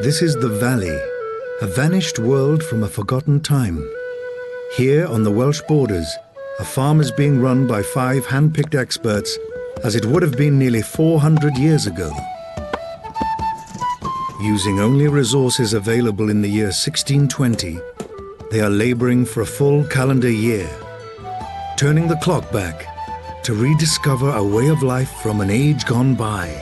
This is the Valley, a vanished world from a forgotten time. Here on the Welsh borders, a farm is being run by 5 hand-picked experts as it would have been nearly 400 years ago. Using only resources available in the year 1620, they are labouring for a full calendar year, turning the clock back to rediscover a way of life from an age gone by.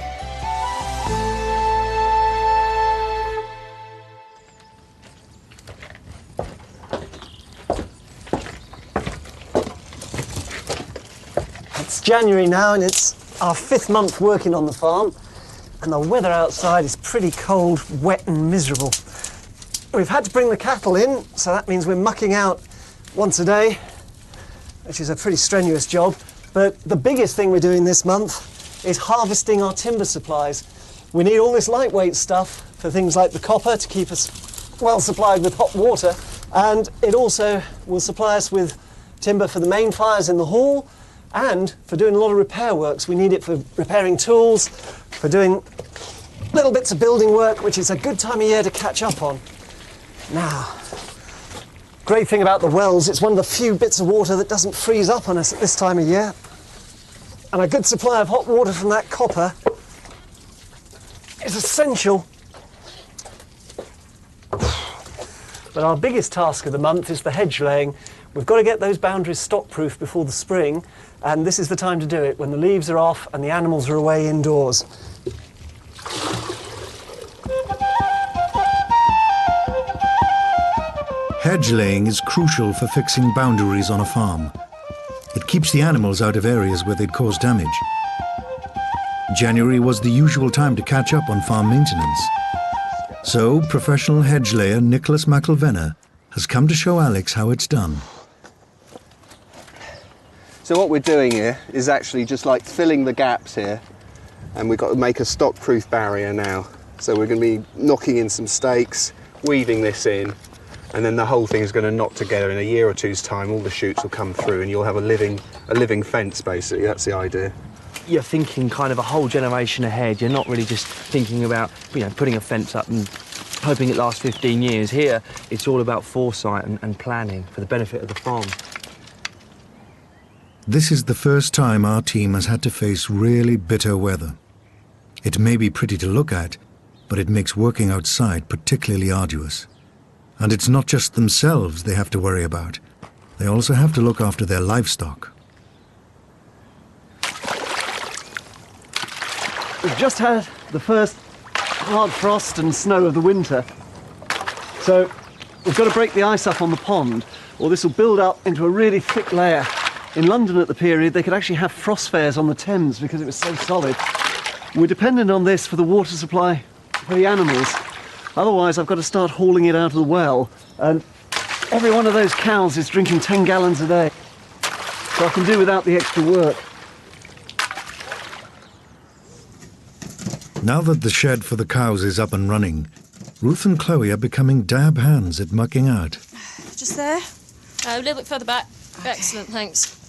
It's January now and it's our 5th month working on the farm, and the weather outside is pretty cold, wet and miserable. We've had to bring the cattle in, so that means we're mucking out once a day, which is a pretty strenuous job. But the biggest thing we're doing this month is harvesting our timber supplies. We need all this lightweight stuff for things like the copper to keep us well supplied with hot water, and it also will supply us with timber for the main fires in the hall and for doing a lot of repair works. We need it for repairing tools, for doing little bits of building work, which is a good time of year to catch up on. Now, great thing about the wells, it's one of the few bits of water that doesn't freeze up on us at this time of year. And a good supply of hot water from that copper is essential. But our biggest task of the month is the hedge laying. We've got to get those boundaries stock-proof before the spring, and this is the time to do it, when the leaves are off and the animals are away indoors. Hedge laying is crucial for fixing boundaries on a farm. It keeps the animals out of areas where they'd cause damage. January was the usual time to catch up on farm maintenance. So, professional hedge layer Nicholas McElvenna has come to show Alex how it's done. So what we're doing here is actually just like filling the gaps here, and we've got to make a stock-proof barrier now. So we're going to be knocking in some stakes, weaving this in, and then the whole thing is going to knot together. In a year or two's time, all the shoots will come through and you'll have a living fence, basically. That's the idea. You're thinking kind of a whole generation ahead. You're not really just thinking about, putting a fence up and hoping it lasts 15 years. Here, it's all about foresight and planning for the benefit of the farm. This is the first time our team has had to face really bitter weather. It may be pretty to look at, but it makes working outside particularly arduous. And it's not just themselves they have to worry about. They also have to look after their livestock. We've just had the first hard frost and snow of the winter. So we've got to break the ice up on the pond, or this will build up into a really thick layer. In London at the period, they could actually have frost fairs on the Thames because it was so solid. We're dependent on this for the water supply for the animals. Otherwise, I've got to start hauling it out of the well, and every one of those cows is drinking 10 gallons a day. So I can do without the extra work. Now that the shed for the cows is up and running, Ruth and Chloe are becoming dab hands at mucking out. Just there? A little bit further back. Okay. Excellent, thanks.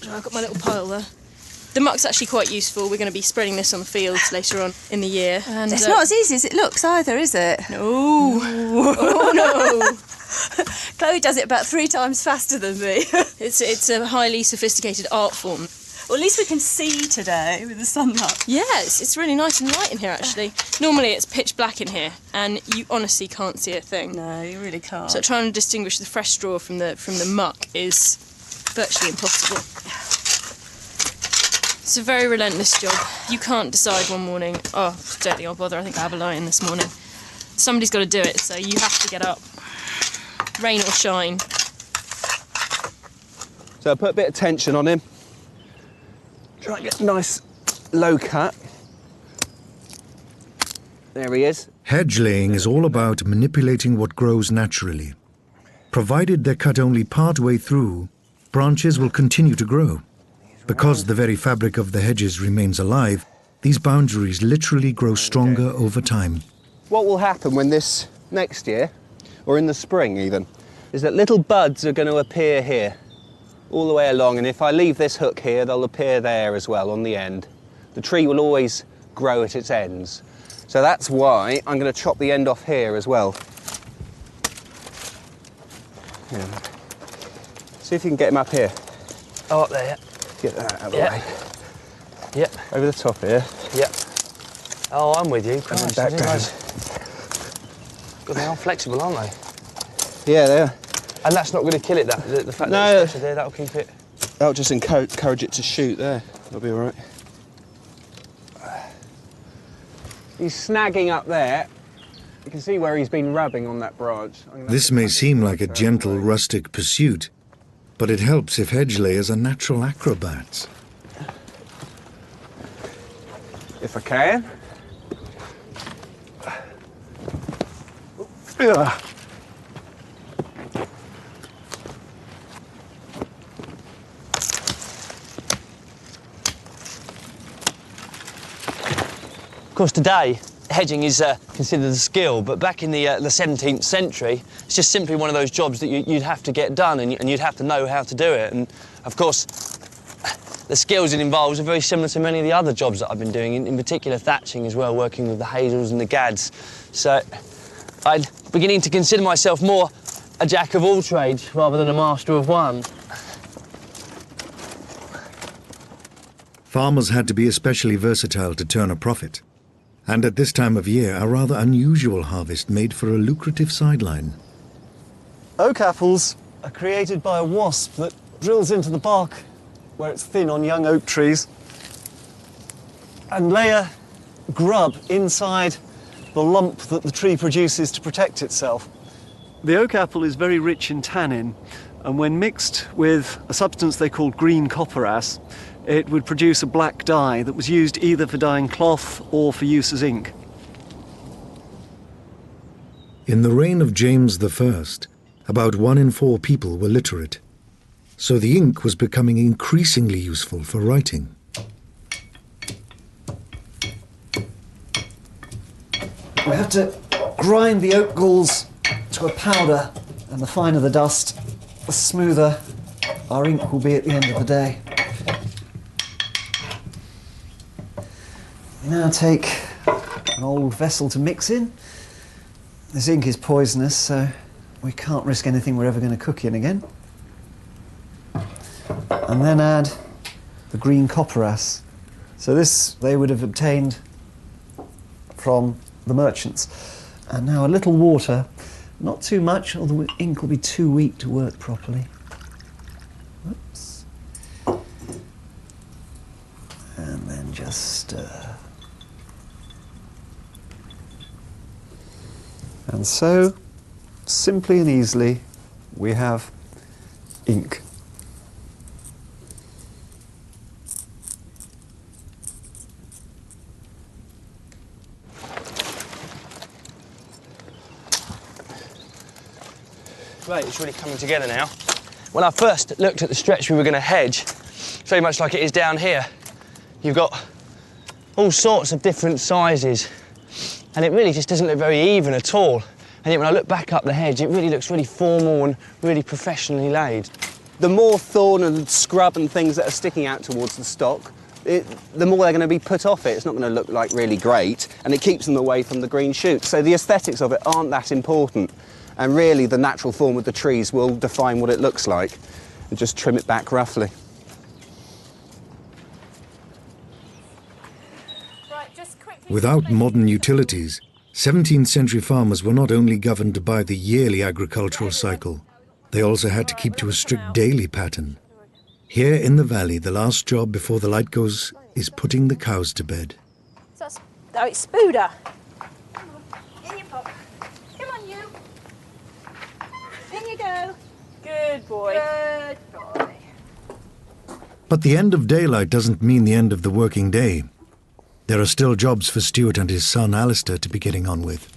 I've got my little pile there. The muck's actually quite useful. We're going to be spreading this on the fields later on in the year. And it's not as easy as it looks either, is it? No. Oh, no. Chloe does it about 3 times faster than me. It's a highly sophisticated art form. Well, at least we can see today with the sunlight. Yeah, it's really nice and light in here, actually. Normally it's pitch black in here, and you honestly can't see a thing. No, you really can't. So trying to distinguish the fresh straw from the muck is virtually impossible. It's a very relentless job. You can't decide one morning, oh, don't think I'll bother, I think I have a lie-in this morning. Somebody's got to do it, so you have to get up. Rain or shine. So I put a bit of tension on him. Try and get a nice low cut. There he is. Hedge laying is all about manipulating what grows naturally. Provided they're cut only part way through, branches will continue to grow. Because the very fabric of the hedges remains alive, these boundaries literally grow stronger over time. What will happen when this next year, or in the spring even, is that little buds are going to appear here, all the way along, and if I leave this hook here, they'll appear there as well on the end. The tree will always grow at its ends. So that's why I'm going to chop the end off here as well. Yeah. See if you can get him up here. Oh, up there, yeah. Get that out of the Yeah. way. Yeah, Over the top here. yeah. Oh, I'm with you. And Christ, then I back didn't down. realise- God, they are flexible, aren't they? Yeah, they are. And that's not going to kill it, that the fact No. that it's stretched there, that'll keep it. That'll just encourage it to shoot there. That'll be all right. He's snagging up there. You can see where he's been rubbing on that branch. This may seem like a gentle, rustic pursuit, but it helps if hedge layers are natural acrobats. If I can. Ugh. Of course, today, hedging is considered a skill, but back in the 17th century, it's just simply one of those jobs that you'd have to get done and you'd have to know how to do it. And, of course, the skills it involves are very similar to many of the other jobs that I've been doing, in particular thatching as well, working with the hazels and the gads. So I'm beginning to consider myself more a jack of all trades rather than a master of one. Farmers had to be especially versatile to turn a profit. And at this time of year, a rather unusual harvest made for a lucrative sideline. Oak apples are created by a wasp that drills into the bark where it's thin on young oak trees and lay a grub inside the lump that the tree produces to protect itself. The oak apple is very rich in tannin, and when mixed with a substance they call green copperas, it would produce a black dye that was used either for dyeing cloth or for use as ink. In the reign of James I, about 1 in 4 people were literate, so the ink was becoming increasingly useful for writing. We have to grind the oak galls to a powder, and the finer the dust, the smoother our ink will be at the end of the day. We now take an old vessel to mix in. This ink is poisonous, so we can't risk anything we're ever going to cook in again. And then add the green copperas. So this they would have obtained from the merchants. And now a little water, not too much, or the ink will be too weak to work properly. Whoops. And then just stir. And so, simply and easily, we have ink. Right, it's really coming together now. When I first looked at the stretch we were going to hedge, it's very much like it is down here. You've got all sorts of different sizes, and it really just doesn't look very even at all. And yet when I look back up the hedge, it really looks really formal and really professionally laid. The more thorn and scrub and things that are sticking out towards the stock, the more they're going to be put off it. It's not going to look like really great, and it keeps them away from the green shoots. So the aesthetics of it aren't that important. And really, the natural form of the trees will define what it looks like, and just trim it back roughly. Without modern utilities, 17th century farmers were not only governed by the yearly agricultural cycle, they also had to keep to a strict daily pattern. Here in the valley, the last job before the light goes is putting the cows to bed. Oh, it's Spooder. In you pop. Come on, you. In you go. Good boy. Good boy. But the end of daylight doesn't mean the end of the working day. There are still jobs for Stuart and his son Alistair to be getting on with.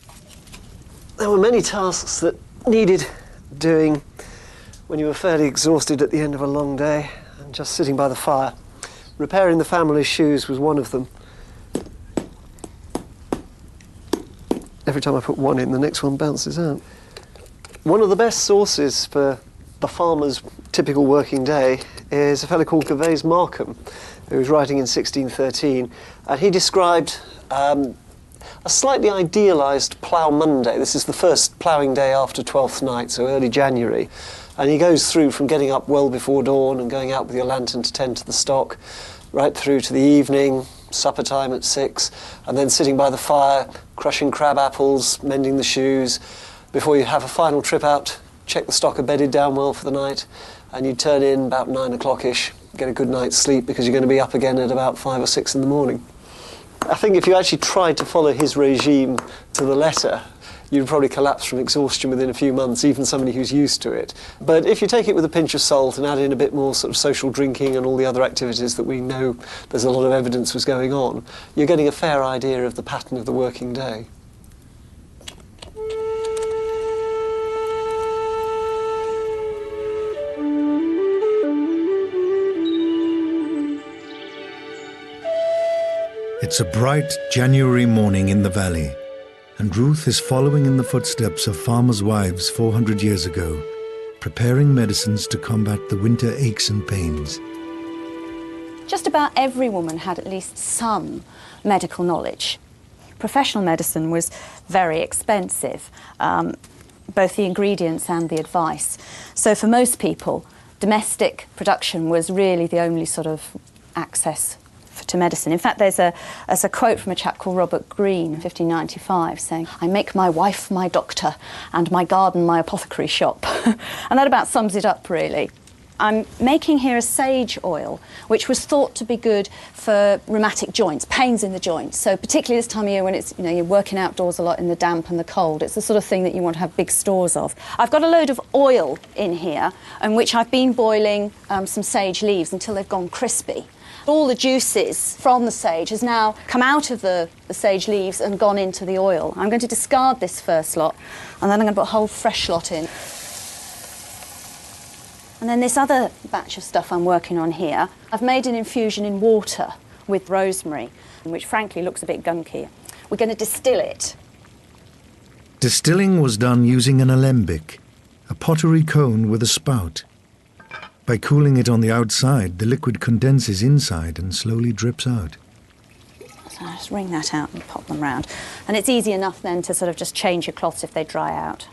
There were many tasks that needed doing when you were fairly exhausted at the end of a long day and just sitting by the fire. Repairing the family's shoes was one of them. Every time I put one in, the next one bounces out. One of the best sources for the farmer's typical working day is a fellow called Gervase Markham, who was writing in 1613, and he described a slightly idealised plough Monday. This is the first ploughing day after 12th night, so early January. And he goes through from getting up well before dawn and going out with your lantern to tend to the stock, right through to the evening, supper time at 6, and then sitting by the fire, crushing crab apples, mending the shoes, before you have a final trip out, check the stock are bedded down well for the night, and you turn in about 9 o'clock-ish, get a good night's sleep because you're going to be up again at about 5 or 6 in the morning. I think if you actually tried to follow his regime to the letter, you'd probably collapse from exhaustion within a few months, even somebody who's used to it. But if you take it with a pinch of salt and add in a bit more sort of social drinking and all the other activities that we know there's a lot of evidence was going on, you're getting a fair idea of the pattern of the working day. It's a bright January morning in the valley, and Ruth is following in the footsteps of farmers' wives 400 years ago, preparing medicines to combat the winter aches and pains. Just about every woman had at least some medical knowledge. Professional medicine was very expensive, both the ingredients and the advice. So for most people, domestic production was really the only sort of access to medicine. In fact, there's a quote from a chap called Robert Greene in 1595 saying, "I make my wife my doctor and my garden my apothecary shop." And that about sums it up, really. I'm making here a sage oil, which was thought to be good for rheumatic joints, pains in the joints. So particularly this time of year when it's, you're working outdoors a lot in the damp and the cold, it's the sort of thing that you want to have big stores of. I've got a load of oil in here, in which I've been boiling some sage leaves until they've gone crispy. All the juices from the sage has now come out of the sage leaves and gone into the oil. I'm going to discard this first lot, and then I'm going to put a whole fresh lot in. And then this other batch of stuff I'm working on here, I've made an infusion in water with rosemary, which frankly looks a bit gunky. We're going to distill it. Distilling was done using an alembic, a pottery cone with a spout. By cooling it on the outside, the liquid condenses inside and slowly drips out. So I just wring that out and pop them round. And it's easy enough then to sort of just change your cloths if they dry out.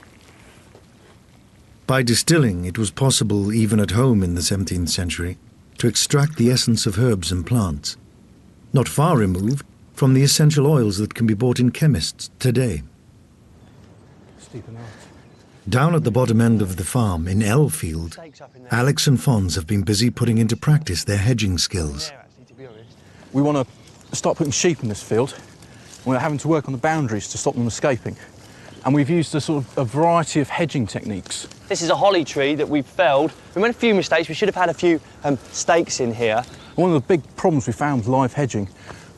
By distilling, it was possible, even at home in the 17th century, to extract the essence of herbs and plants, not far removed from the essential oils that can be bought in chemists today. Down at the bottom end of the farm, in Elfield, Alex and Fons have been busy putting into practice their hedging skills. We want to start putting sheep in this field. We're having to work on the boundaries to stop them escaping. And we've used a variety of hedging techniques. This is a holly tree that we've felled. We made a few mistakes. We should have had a few stakes in here. One of the big problems we found with live hedging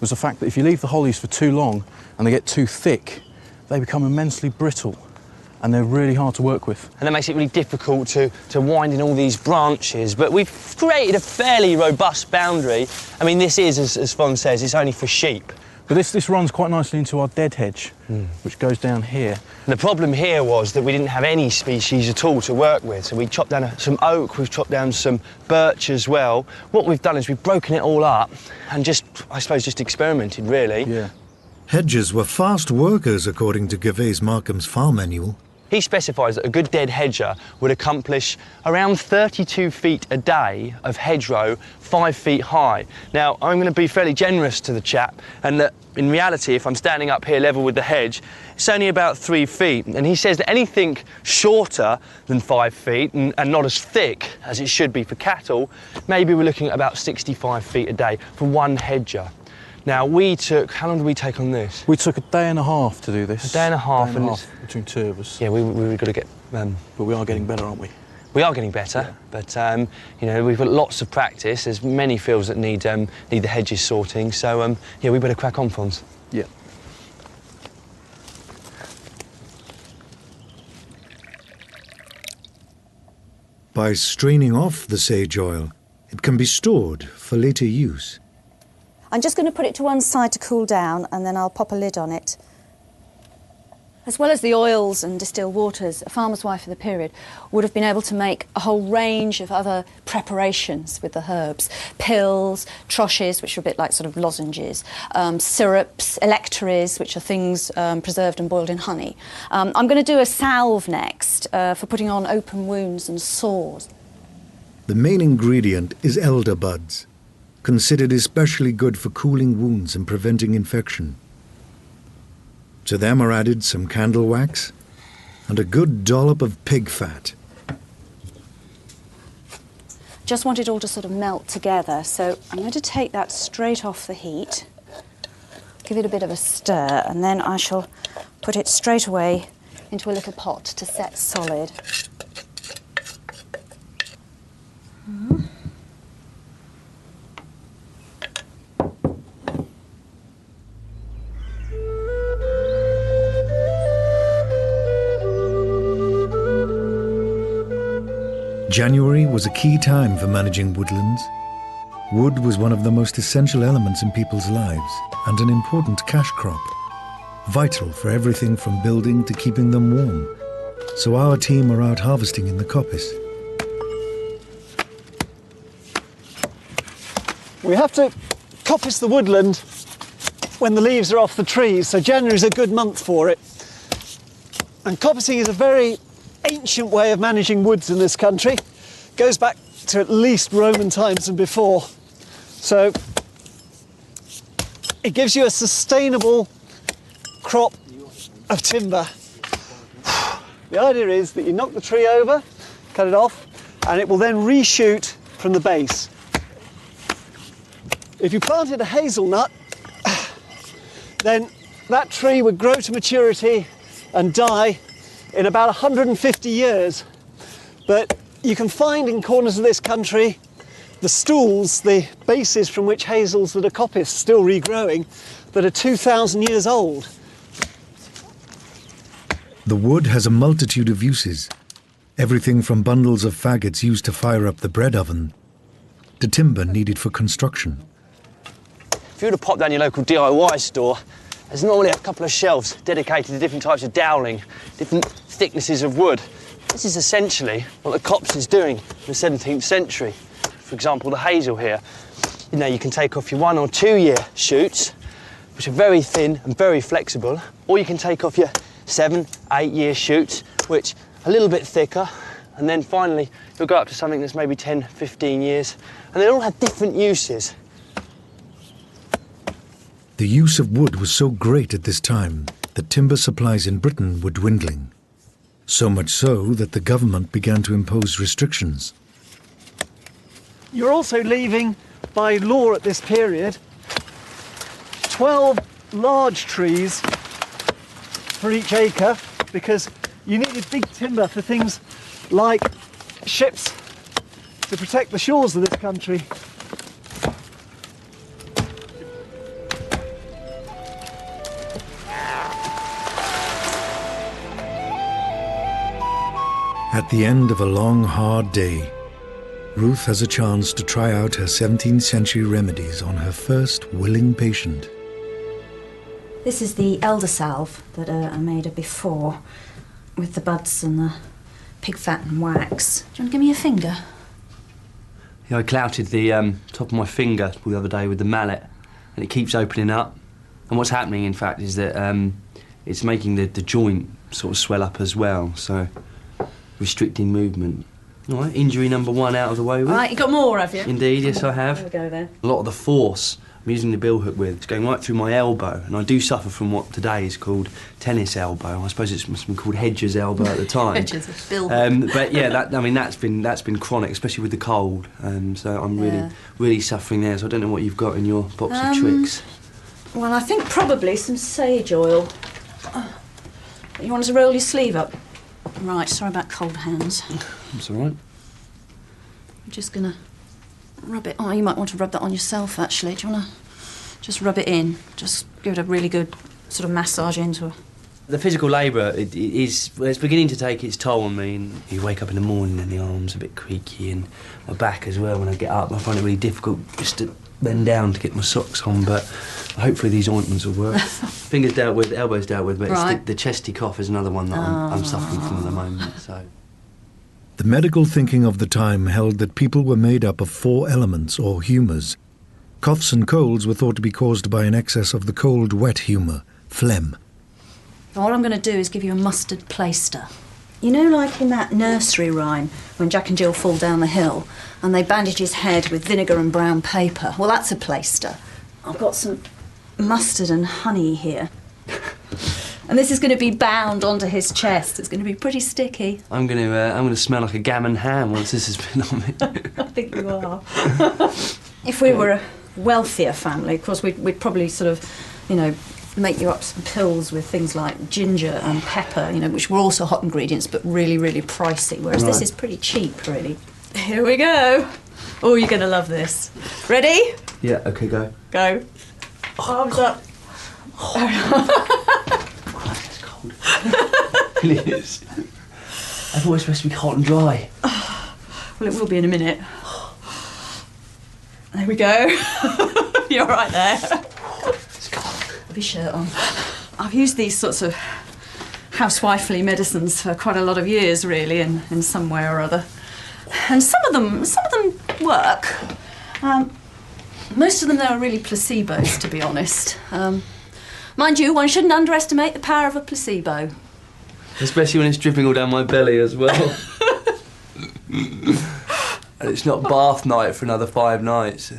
was the fact that if you leave the hollies for too long and they get too thick, they become immensely brittle and they're really hard to work with. And that makes it really difficult to wind in all these branches. But we've created a fairly robust boundary. I mean, this is, as Fons says, it's only for sheep. But this runs quite nicely into our dead hedge, which goes down here. And the problem here was that we didn't have any species at all to work with. So we chopped down some oak, we've chopped down some birch as well. What we've done is we've broken it all up and just, I suppose, just experimented, really. Yeah. Hedgers were fast workers, according to Gervase Markham's farm manual. He specifies that a good dead hedger would accomplish around 32 feet a day of hedgerow 5 feet high. Now, I'm going to be fairly generous to the chap, and that in reality, if I'm standing up here level with the hedge, it's only about 3 feet. And he says that anything shorter than 5 feet and not as thick as it should be for cattle, maybe we're looking at about 65 feet a day for one hedger. Now, how long did we take on this? We took a day and a half to do this. A day and a half. Between two of us. Yeah, we've got to get... But we are getting better, aren't we? We are getting better, but we've got lots of practice. There's many fields that need the hedges sorting, so yeah, we better crack on, Fons. Yeah. By straining off the sage oil, it can be stored for later use. I'm just going to put it to one side to cool down, and then I'll pop a lid on it. As well as the oils and distilled waters, a farmer's wife of the period would have been able to make a whole range of other preparations with the herbs. Pills, troches, which are a bit like sort of lozenges, syrups, electories, which are things preserved and boiled in honey. I'm going to do a salve next for putting on open wounds and sores. The main ingredient is elder buds, considered especially good for cooling wounds and preventing infection. To them are added some candle wax and a good dollop of pig fat. Just want it all to sort of melt together, so I'm going to take that straight off the heat, give it a bit of a stir, and then I shall put it straight away into a little pot to set solid. January was a key time for managing woodlands. Wood was one of the most essential elements in people's lives and an important cash crop, vital for everything from building to keeping them warm. So our team are out harvesting in the coppice. We have to coppice the woodland when the leaves are off the trees, so January is a good month for it. And coppicing is a very ancient way of managing woods in this country. Goes back to at least Roman times and before. So it gives you a sustainable crop of timber. The idea is that you knock the tree over, cut it off, and it will then reshoot from the base. If you planted a hazelnut, then that tree would grow to maturity and die in about 150 years. But you can find in corners of this country the stools, the bases from which hazels that are coppiced still regrowing, that are 2,000 years old. The wood has a multitude of uses. Everything from bundles of faggots used to fire up the bread oven to timber needed for construction. If you were to pop down your local DIY store, there's normally a couple of shelves dedicated to different types of doweling, different thicknesses of wood. This is essentially what the copse is doing in the 17th century. For example, the hazel here. You know, you can take off your 1 or 2 year shoots, which are very thin and very flexible, or you can take off your 7, 8 year shoots, which are a little bit thicker, and then finally you'll go up to something that's maybe 10, 15 years, and they all have different uses. The use of wood was so great at this time that timber supplies in Britain were dwindling. So much so that the government began to impose restrictions. You're also leaving, by law at this period, 12 large trees for each acre, because you needed big timber for things like ships to protect the shores of this country. At the end of a long, hard day, Ruth has a chance to try out her 17th century remedies on her first willing patient. This is the elder salve that I made her before, with the buds and the pig fat and wax. Do you want to give me your finger? Yeah, I clouted the top of my finger the other day with the mallet, and it keeps opening up. And what's happening, in fact, is that it's making the joint sort of swell up as well, so restricting movement. All right, injury number 1 out of the way with. All right, you got more, have you? Indeed, yes, I have. There we go then. A lot of the force I'm using the bill hook with is going right through my elbow, and I do suffer from what today is called tennis elbow. I suppose it must have been called Hedger's elbow at the time. Hedger's bill hook. But yeah, that's been chronic, especially with the cold. So I'm really suffering there. So I don't know what you've got in your box of tricks. Well, I think probably some sage oil. You want us to roll your sleeve up? Right, sorry about cold hands. That's all right. I'm just gonna rub it. Oh, you might want to rub that on yourself, actually. Do you want to just rub it in? Just give it a really good sort of massage into The physical labour it's beginning to take its toll on me. And you wake up in the morning and the arm's a bit creaky, and my back as well. When I get up, I find it really difficult just to bend down to get my socks on. But hopefully these ointments will work. Fingers dealt with, elbows dealt with, but Right. it's the chesty cough is another one that I'm suffering from at the moment. So. The medical thinking of the time held that people were made up of 4 elements, or humours. Coughs and colds were thought to be caused by an excess of the cold, wet humour, phlegm. And what I'm going to do is give you a mustard plaister. You know, like in that nursery rhyme when Jack and Jill fall down the hill and they bandage his head with vinegar and brown paper? Well, that's a plaister. I've got some mustard and honey here. And this is going to be bound onto his chest. It's going to be pretty sticky. I'm gonna smell like a gammon ham once this has been on me. I think you are. If we were a wealthier family, of course, we'd probably sort of, you know, make you up some pills with things like ginger and pepper, you know, which were also hot ingredients, but really, really pricey, whereas this is pretty cheap, really. Here we go. Oh, you're going to love this. Ready? Yeah, okay, go. Go. Arms up. It's cold. It really is. I thought it was supposed to be hot and dry. Well, it will be in a minute. There we go. You're right there. It's cold. Have your shirt on. I've used these sorts of housewifely medicines for quite a lot of years, really, in some way or other. And some of them work. Most of them, though, are really placebos, to be honest. Mind you, one shouldn't underestimate the power of a placebo. Especially when it's dripping all down my belly as well. And it's not bath night for another 5 nights.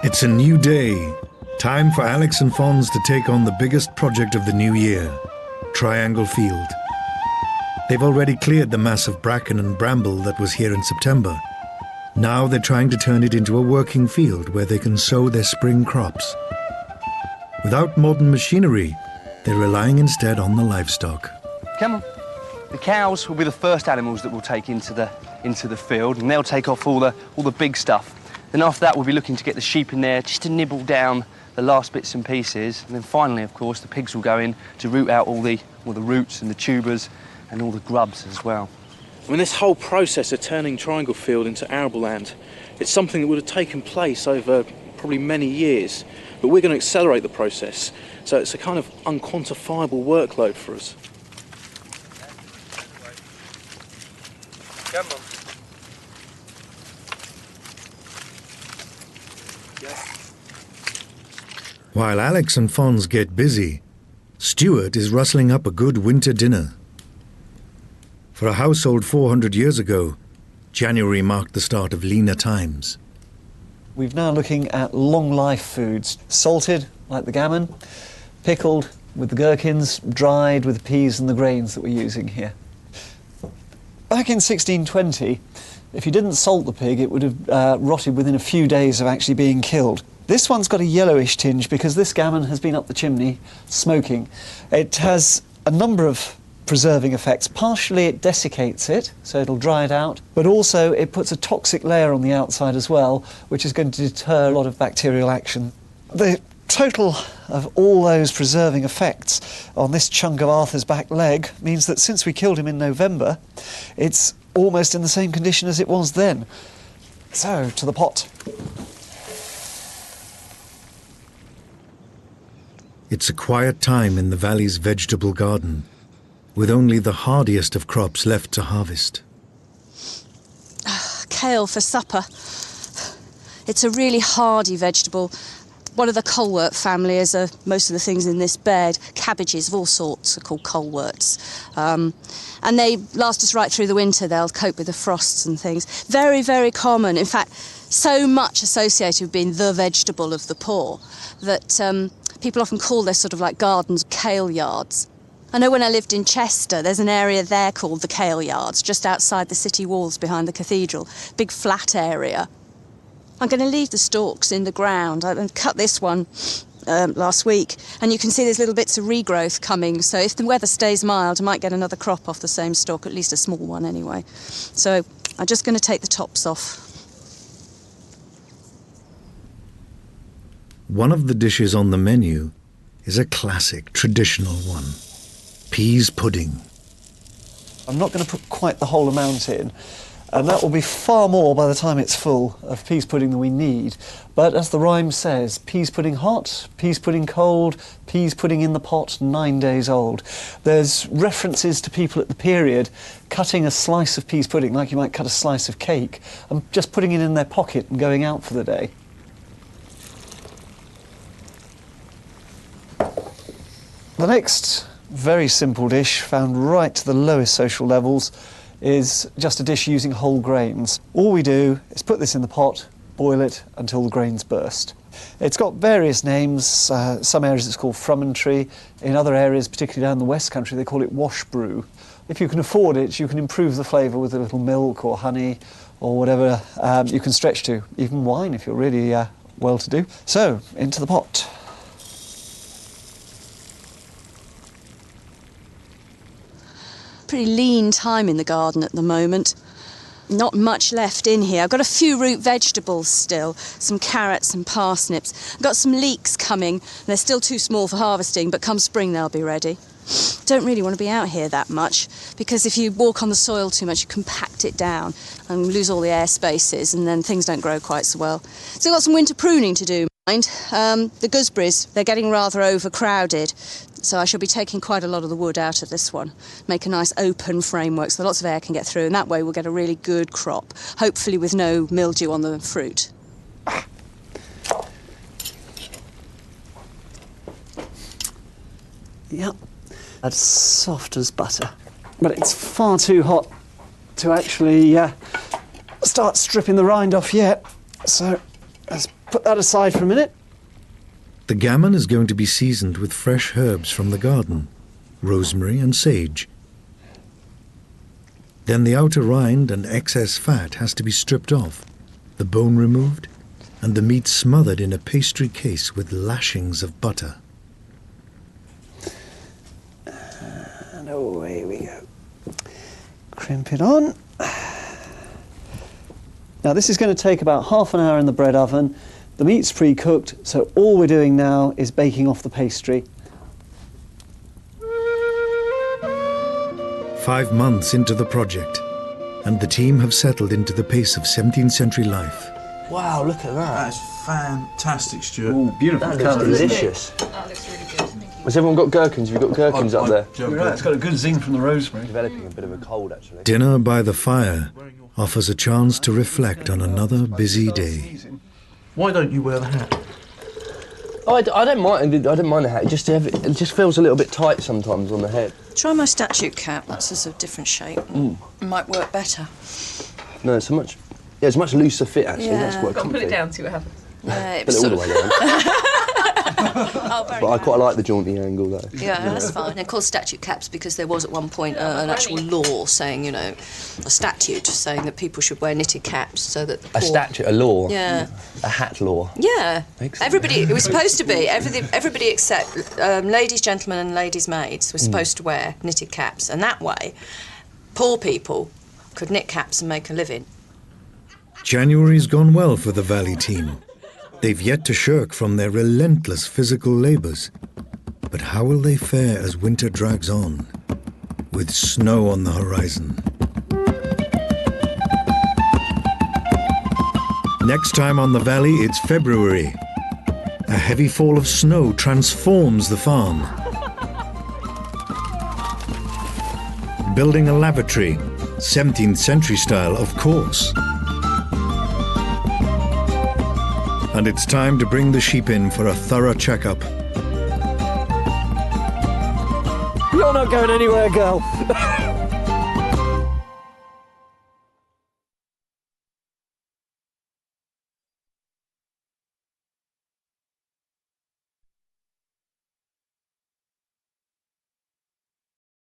It's a new day. Time for Alex and Fons to take on the biggest project of the new year, Triangle Field. They've already cleared the mass of bracken and bramble that was here in September. Now they're trying to turn it into a working field where they can sow their spring crops. Without modern machinery, they're relying instead on the livestock. Come on. The cows will be the first animals that we'll take into the field, and they'll take off all the big stuff. Then after that, we'll be looking to get the sheep in there just to nibble down the last bits and pieces. And then finally, of course, the pigs will go in to root out all the roots and the tubers and all the grubs as well. I mean, this whole process of turning Triangle Field into arable land, it's something that would have taken place over probably many years, but we're going to accelerate the process. So it's a kind of unquantifiable workload for us. Come on. While Alex and Fons get busy, Stuart is rustling up a good winter dinner. For a household 400 years ago, January marked the start of leaner times. We're now looking at long life foods, salted like the gammon, pickled with the gherkins, dried with the peas and the grains that we're using here. Back in 1620, if you didn't salt the pig, it would have rotted within a few days of actually being killed. This one's got a yellowish tinge because this gammon has been up the chimney smoking. It has a number of preserving effects. Partially it desiccates it, so it'll dry it out, but also it puts a toxic layer on the outside as well, which is going to deter a lot of bacterial action. The total of all those preserving effects on this chunk of Arthur's back leg means that since we killed him in November, it's almost in the same condition as it was then. So, to the pot. It's a quiet time in the valley's vegetable garden, with only the hardiest of crops left to harvest. Kale for supper. It's a really hardy vegetable. One of the colewort family, as are most of the things in this bed. Cabbages of all sorts are called coleworts. And they last us right through the winter. They'll cope with the frosts and things. Very, very common. In fact, so much associated with being the vegetable of the poor that people often call their sort of like gardens kale yards. I know when I lived in Chester, there's an area there called the Kale Yards, just outside the city walls behind the cathedral. Big flat area. I'm going to leave the stalks in the ground. I cut this one last week, and you can see there's little bits of regrowth coming. So if the weather stays mild, I might get another crop off the same stalk, at least a small one anyway. So I'm just going to take the tops off. One of the dishes on the menu is a classic, traditional one. Peas pudding. I'm not going to put quite the whole amount in, and that will be far more by the time it's full of peas pudding than we need. But as the rhyme says, peas pudding hot, peas pudding cold, peas pudding in the pot 9 days old. There's references to people at the period cutting a slice of peas pudding like you might cut a slice of cake and just putting it in their pocket and going out for the day. The next very simple dish, found right to the lowest social levels, is just a dish using whole grains. All we do is put this in the pot, boil it until the grains burst. It's got various names. Some areas it's called frummentry. In other areas, particularly down the West Country, they call it wash brew. If you can afford it, you can improve the flavour with a little milk or honey or whatever you can stretch to. Even wine if you're really well-to-do. So, into the pot. Pretty lean time in the garden at the moment. Not much left in here. I've got a few root vegetables still, some carrots and parsnips. I've got some leeks coming. They're still too small for harvesting, but come spring they'll be ready. Don't really want to be out here that much, because if you walk on the soil too much, you compact it down and lose all the air spaces, and then things don't grow quite so well. So I've got some winter pruning to do. The gooseberries, they're getting rather overcrowded, so I shall be taking quite a lot of the wood out of this one. Make a nice open framework so lots of air can get through, and that way we'll get a really good crop, hopefully with no mildew on the fruit. Yep, that's soft as butter. But it's far too hot to actually start stripping the rind off yet. So let's put that aside for a minute. The gammon is going to be seasoned with fresh herbs from the garden, rosemary and sage. Then the outer rind and excess fat has to be stripped off, the bone removed, and the meat smothered in a pastry case with lashings of butter. And away we go. Crimp it on. Now this is going to take about half an hour in the bread oven. The meat's pre-cooked, so all we're doing now is baking off the pastry. 5 months into the project, and the team have settled into the pace of 17th century life. Wow, look at that. That's fantastic, Stuart. Ooh, beautiful That looks colours. delicious. That looks really good. Thank you. Has everyone got gherkins? Have you got gherkins up there? You're right, it's got a good zing from the rosemary. Developing a bit of a cold, actually. Dinner by the fire offers a chance to reflect on another busy day. Why don't you wear the hat? Oh, I don't mind. I don't mind the hat. It just feels a little bit tight sometimes on the head. Try my statue cap, that's a different shape. It might work better. No, it's it's a much looser fit actually. Yeah. That's quite comfy. Put it down, see what happens. Yeah, it Put it all the way down. Oh, very But I quite nice. like the jaunty angle though. Yeah, that's fine. They're called statute caps because there was at one point an actual law saying, you know, a statute saying that people should wear knitted caps so that the A poor... statute, a law. Yeah. A hat law. Yeah. Excellent. Everybody, it was supposed to be, everybody except ladies, gentlemen and ladies' maids were supposed to wear knitted caps, and that way poor people could knit caps and make a living. January's gone well for the Valley team. They've yet to shirk from their relentless physical labours. But how will they fare as winter drags on, with snow on the horizon? Next time on the Valley, it's February. A heavy fall of snow transforms the farm. Building a lavatory, 17th century style, of course. And it's time to bring the sheep in for a thorough checkup. You're not going anywhere, girl.